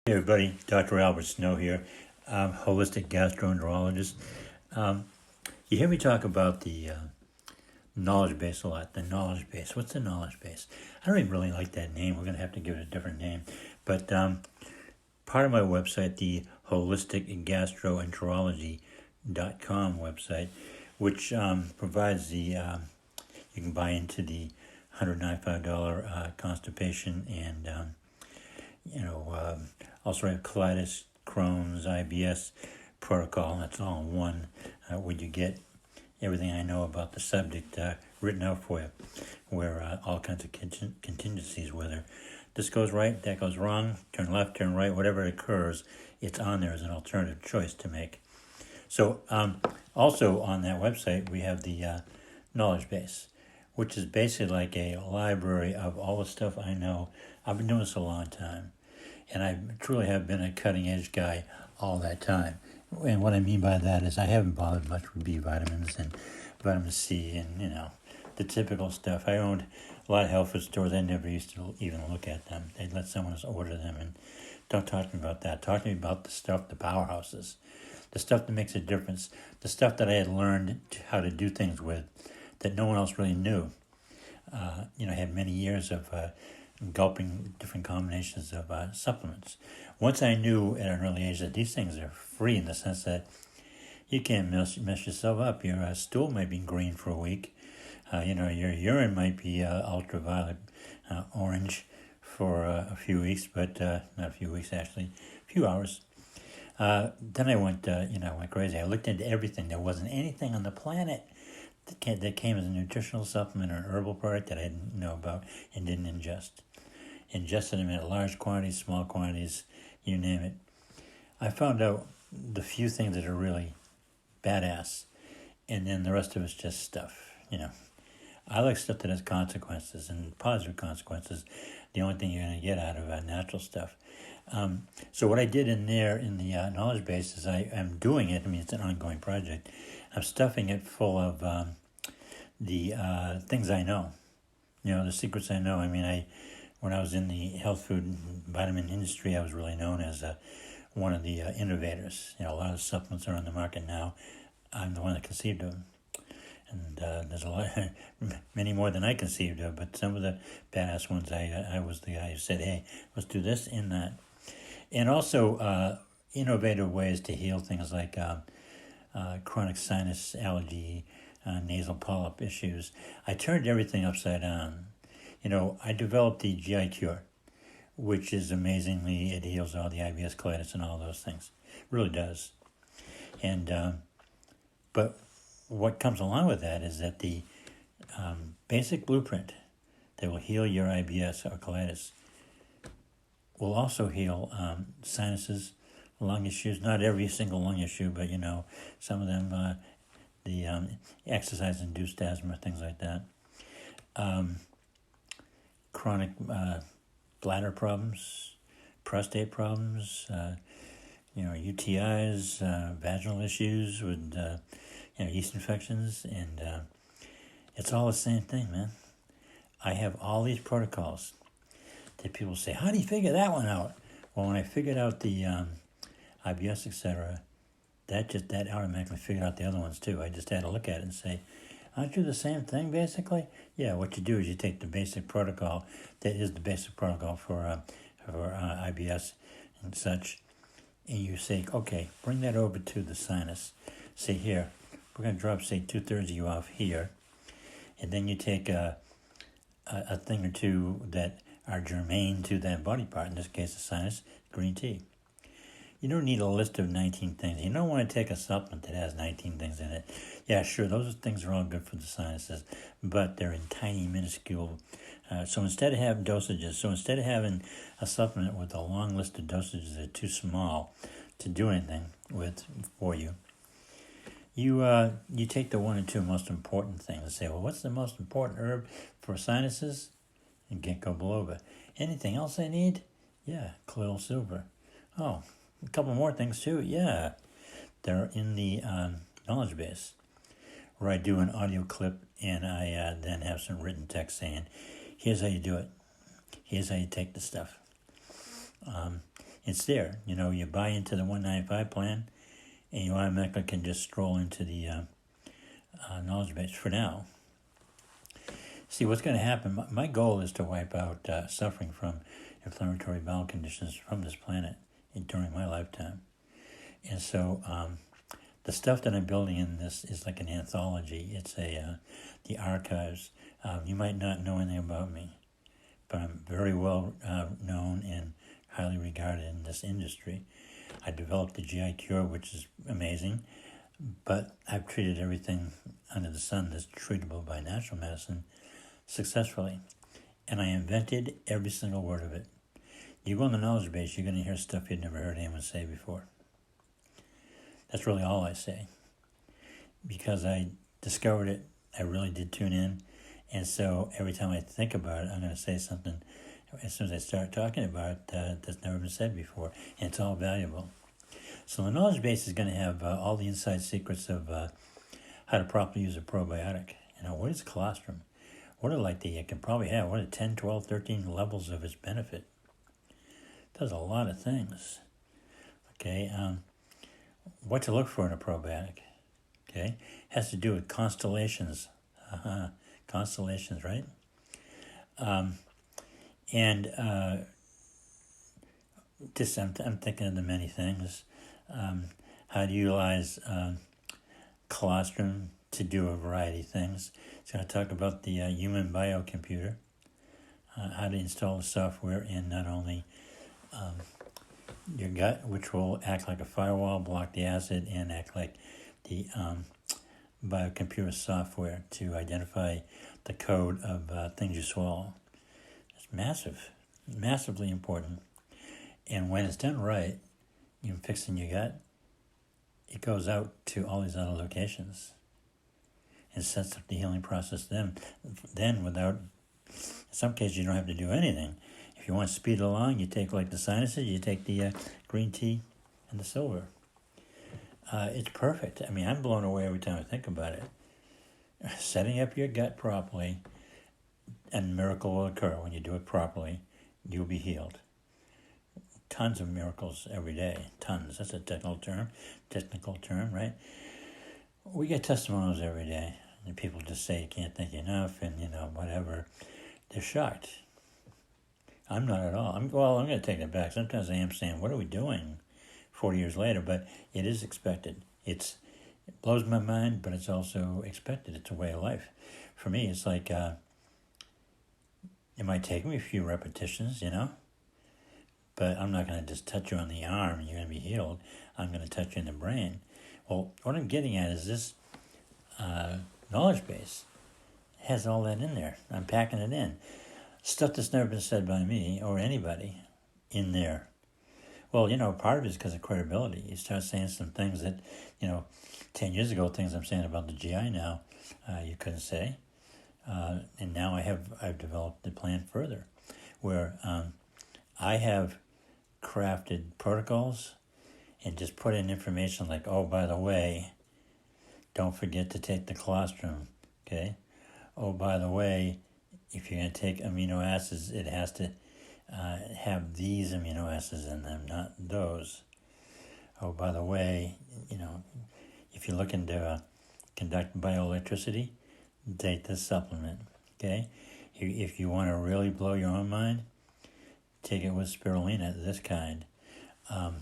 Hey everybody, Dr. Albert Snow here. I'm Holistic Gastroenterologist. You hear me talk about the knowledge base a lot. The knowledge base. What's the knowledge base? I don't even really like that name. We're going to have to give it a different name. But part of my website, the Holistic Gastroenterology.com website, which provides the, you can buy into the $195 constipation and also have Colitis, Crohn's, IBS protocol. That's all in one, where you get everything I know about the subject written out for you, where all kinds of contingencies, whether this goes right, that goes wrong, turn left, turn right, whatever occurs, it's on there as an alternative choice to make. So also on that website, we have the knowledge base, which is basically like a library of all the stuff I know. I've been doing this a long time. And I truly have been a cutting-edge guy all that time. And what I mean by that is I haven't bothered much with B vitamins and vitamin C and, the typical stuff. I owned a lot of health food stores. I never used to even look at them. They'd let someone else order them. And don't talk to me about that. Talk to me about the stuff, the powerhouses, the stuff that makes a difference, the stuff that I had learned how to do things with that no one else really knew. I had many years of gulping different combinations of supplements. Once I knew at an early age that these things are free in the sense that you can't mess yourself up. Your stool might be green for a week. Your urine might be ultraviolet orange for a few weeks, but not a few weeks actually, a few hours. Then I went crazy. I looked into everything. There wasn't anything on the planet that came as a nutritional supplement or an herbal product that I didn't know about and didn't ingest. Ingested them in large quantities, small quantities, you name it. I found out the few things that are really badass, and then the rest of it's just stuff, I like stuff that has consequences and positive consequences. The only thing you're going to get out of natural stuff. So what I did in there in the knowledge base is I am doing it. I mean, it's an ongoing project. I'm stuffing it full of the things I know, the secrets I know. I mean, when I was in the health food and vitamin industry, I was really known as one of the innovators. A lot of supplements are on the market now. I'm the one that conceived of them. And there's a lot, many more than I conceived of, but some of the badass ones, I was the guy who said, hey, let's do this and that. And also innovative ways to heal things like chronic sinus allergy, nasal polyp issues. I turned everything upside down. I developed the GI Cure, which is amazingly, it heals all the IBS, colitis, and all those things. It really does. And but what comes along with that is that the basic blueprint that will heal your IBS or colitis will also heal sinuses, lung issues. Not every single lung issue, but some of them, the exercise-induced asthma, things like that. Chronic bladder problems, prostate problems, UTIs, vaginal issues with yeast infections, and it's all the same thing, man. I have all these protocols that people say, how do you figure that one out? Well, when I figured out the IBS, etc., that automatically figured out the other ones too. I just had to look at it and say, aren't you the same thing, basically? Yeah, what you do is you take the basic protocol, that is the basic protocol for IBS and such, and you say, okay, bring that over to the sinus. Say, here, we're going to drop, say, 2/3 of you off here, and then you take a thing or two that are germane to that body part, in this case, the sinus, green tea. You don't need a list of 19 things. You don't want to take a supplement that has 19 things in it. Yeah, sure, those things are all good for the sinuses, but they're in tiny, minuscule. So instead of having a supplement with a long list of dosages that are too small to do anything with for you, you take the one or two most important things and say, well, what's the most important herb for sinuses? And ginkgo biloba. Anything else I need? Yeah, colloidal silver. Oh, a couple more things too. Yeah, they're in the knowledge base, where I do an audio clip and I then have some written text saying, here's how you do it. Here's how you take the stuff. it's there. You buy into the 195 plan, and you automatically can just stroll into the Knowledgebase for now. See, what's going to happen, my goal is to wipe out suffering from inflammatory bowel conditions from this planet during my lifetime. And so the stuff that I'm building in this is like an anthology. It's the archives. You might not know anything about me, but I'm very well known and highly regarded in this industry. I developed the GI cure, which is amazing, but I've treated everything under the sun that's treatable by natural medicine successfully. And I invented every single word of it. You go on the Knowledgebase, you're going to hear stuff you'd never heard anyone say before. That's really all I say. Because I discovered it, I really did tune in. And so every time I think about it, I'm going to say something as soon as I start talking about it that's never been said before. And it's all valuable. So the Knowledgebase is going to have all the inside secrets of how to properly use a probiotic. What is colostrum? What are it can probably have, 10, 12, 13 levels of its benefit. It does a lot of things. Okay, what to look for in a probiotic. Okay, has to do with constellations. Constellations, right? Just I'm thinking of the many things. How to utilize colostrum to do a variety of things. It's going to talk about the human biocomputer, how to install the software in not only your gut, which will act like a firewall, block the acid, and act like the biocomputer software to identify the code of things you swallow. It's massively important. And when it's done right, you're fixing your gut, it goes out to all these other locations and sets up the healing process then without, in some cases you don't have to do anything. If you want to speed it along, you take the sinuses, you take the green tea and the silver. It's perfect. I'm blown away every time I think about it. Setting up your gut properly, and a miracle will occur when you do it properly. You'll be healed. Tons of miracles every day. Tons. That's a technical term, right? We get testimonials every day, and people just say you can't thank you enough, and whatever. They're shocked. I'm not at all. I'm going to take that back. Sometimes I am saying, what are we doing 40 years later? But it is expected. It blows my mind, but it's also expected. It's a way of life. For me, it's like, it might take me a few repetitions, but I'm not going to just touch you on the arm and you're going to be healed. I'm going to touch you in the brain. Well, what I'm getting at is this Knowledgebase has all that in there. I'm packing it in. Stuff that's never been said by me or anybody in there. Well, part of it is because of credibility. You start saying some things that, 10 years ago, things I'm saying about the GI now, you couldn't say. And now I've developed the plan further, where I have crafted protocols and just put in information like, oh, by the way, don't forget to take the colostrum, okay? Oh, by the way, if you're going to take amino acids, it has to have these amino acids in them, not those. Oh, by the way, if you're looking to conduct bioelectricity, take this supplement, okay? If you want to really blow your own mind, take it with spirulina, this kind. I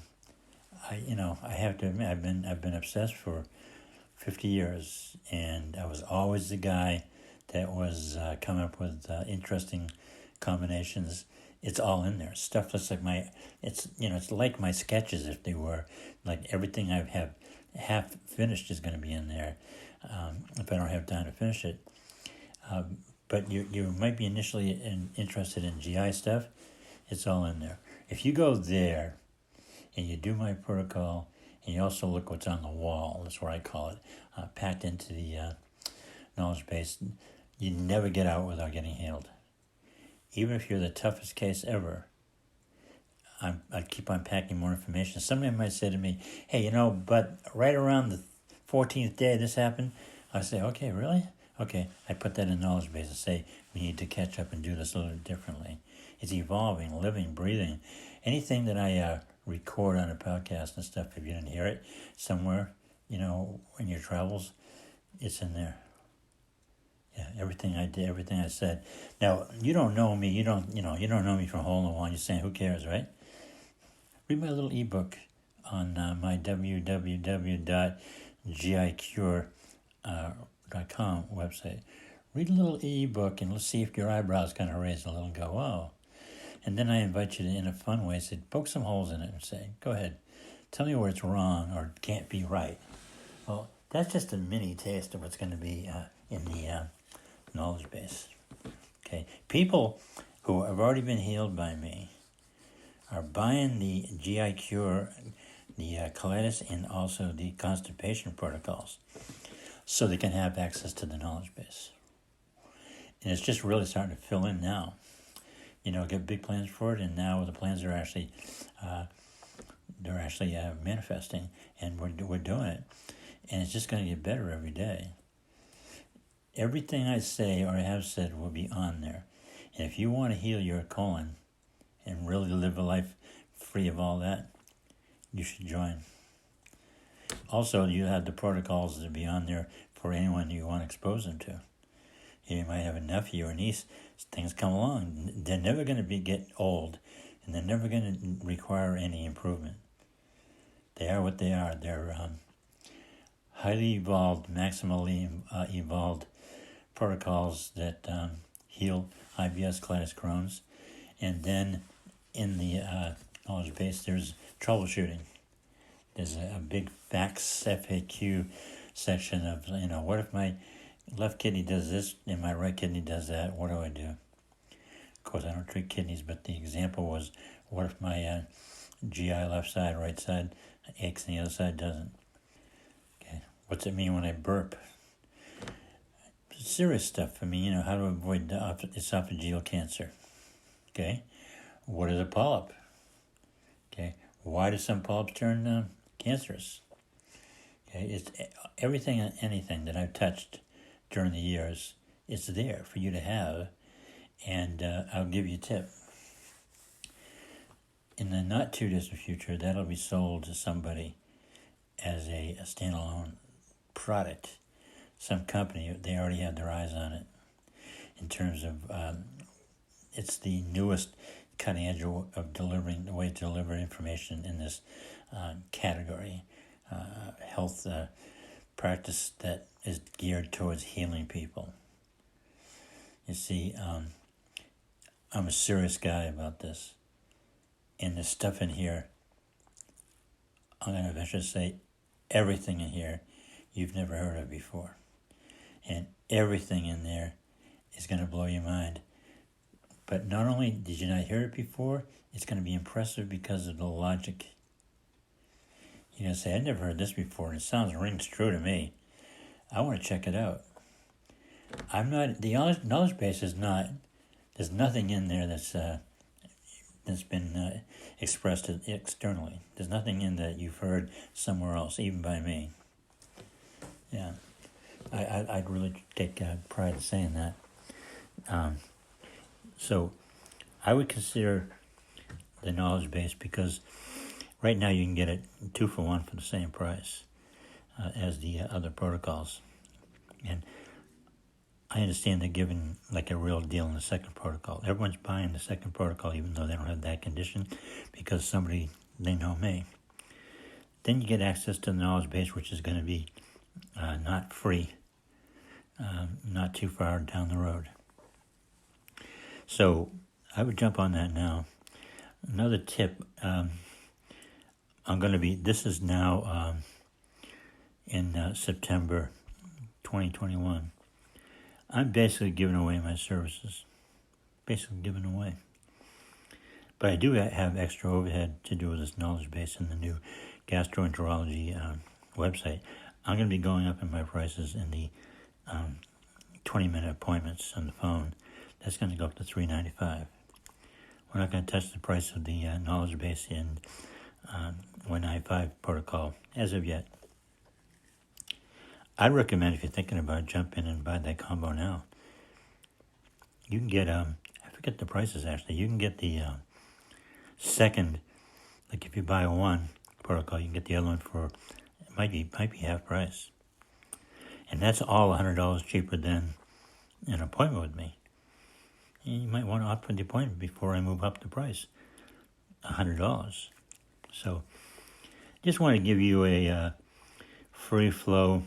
have to admit, I've been obsessed for 50 years, and I was always the guy that was coming up with interesting combinations. It's all in there. Stuff that's like it's like my sketches, if they were. Like everything I have half finished is going to be in there, if I don't have time to finish it. But you might be initially interested in GI stuff. It's all in there. If you go there and you do my protocol, and you also look what's on the wall, that's what I call it, packed into the Knowledgebase, you never get out without getting healed. Even if you're the toughest case ever, I keep on packing more information. Somebody might say to me, hey, but right around the 14th day this happened, I say, okay, really? Okay, I put that in Knowledgebase and say, we need to catch up and do this a little differently. It's evolving, living, breathing. Anything that I record on a podcast and stuff. If you didn't hear it somewhere, in your travels, it's in there. Yeah, everything I did, everything I said. Now, you don't know me. You don't know me from hole in the wall. You're saying, who cares, right? Read my little ebook on my www.gicure.com website. Read a little ebook and let's see if your eyebrows kind of raise a little and go, wow. And then I invite you to, in a fun way, say, poke some holes in it and say, go ahead, tell me where it's wrong or can't be right. Well, that's just a mini taste of what's going to be in the knowledge base. Okay, people who have already been healed by me are buying the GI Cure, the Colitis, and also the Constipation protocols so they can have access to the knowledge base. And it's just really starting to fill in now. Get big plans for it, and now the plans are actually, manifesting, and we're doing it. And it's just going to get better every day. Everything I say or I have said will be on there. And if you want to heal your colon and really live a life free of all that, you should join. Also, you have the protocols that will be on there for anyone you want to expose them to. You might have a nephew or niece, things come along. They're never going to get old, and they're never going to require any improvement. They are what they are. They're highly evolved, maximally evolved protocols that heal IBS, colitis, Crohn's. And then in the knowledge base, there's troubleshooting. There's a big facts FAQ section of, what if my left kidney does this and my right kidney does that? What do I do? Of course, I don't treat kidneys, but the example was, what if my GI left side, right side aches and the other side doesn't? Okay, what's it mean when I burp? Serious stuff. How to avoid esophageal cancer. Okay, what is a polyp? Okay, why do some polyps turn cancerous? Okay, it's everything and anything that I've touched during the years. It's there for you to have, and I'll give you a tip. In the not too distant future, that'll be sold to somebody as a standalone product. Some company, they already have their eyes on it in terms of it's the newest cutting edge of delivering, the way to deliver information in this category, health practice that is geared towards healing people. You see, I'm a serious guy about this. And the stuff in here, I'm going to venture to say everything in here you've never heard of before. And everything in there is going to blow your mind. But not only did you not hear it before, it's going to be impressive because of the logic. You're going to say, I never heard this before, and it rings true to me. I want to check it out. The knowledge base is not, there's nothing in there that's been expressed externally. There's nothing in that you've heard somewhere else, even by me. Yeah, I'd really take pride in saying that. So I would consider the knowledge base, because right now you can get it 2 for 1 for the same price as the other protocols. And I understand they're giving like a real deal in the second protocol. Everyone's buying the second protocol even though they don't have that condition, because they know me. Then you get access to the knowledge base, which is going to be not free, not too far down the road. So I would jump on that now. Another tip, this is now in September 2021. I'm basically giving away my services. But I do have extra overhead to do with this knowledge base and the new gastroenterology website. I'm going to be going up in my prices in the 20-minute appointments on the phone. That's going to go up to $395. We're not going to touch the price of the knowledge base and 195 protocol as of yet. I'd recommend, if you're thinking about it, jump in and buy that combo now. You can get, I forget the prices actually, you can get the second Like if you buy one protocol, you can get the other one for, it might be half price. And that's all $100 cheaper than an appointment with me. And you might want to opt for the appointment before I move up the price, $100. So just want to give you a free flow,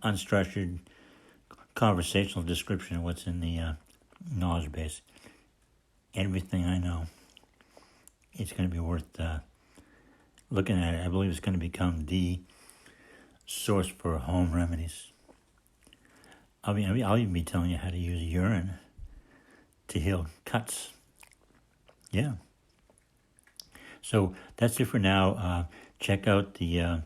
unstructured, conversational description of what's in the knowledge base. Everything I know. It's going to be worth looking at it. I believe it's going to become the source for home remedies. I'll even be telling you how to use urine to heal cuts. Yeah. So that's it for now. Check out the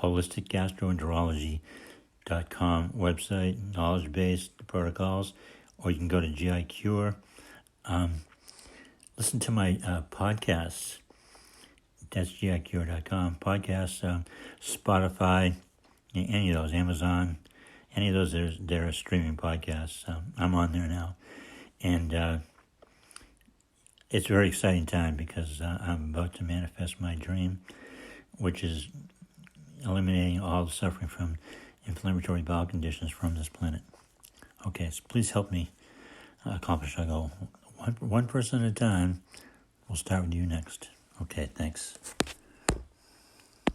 Holistic Gastroenterology.com website, Knowledgebase, the protocols, or you can go to GI Cure. Listen to my podcasts. That's gicure.com. Podcasts, Spotify, any of those, Amazon, any of those, they're streaming podcasts. I'm on there now. And it's a very exciting time because I'm about to manifest my dream, which is eliminating all the suffering from inflammatory bowel conditions from this planet. Okay, so please help me accomplish our goal. One person at a time. We'll start with you next. Okay, thanks.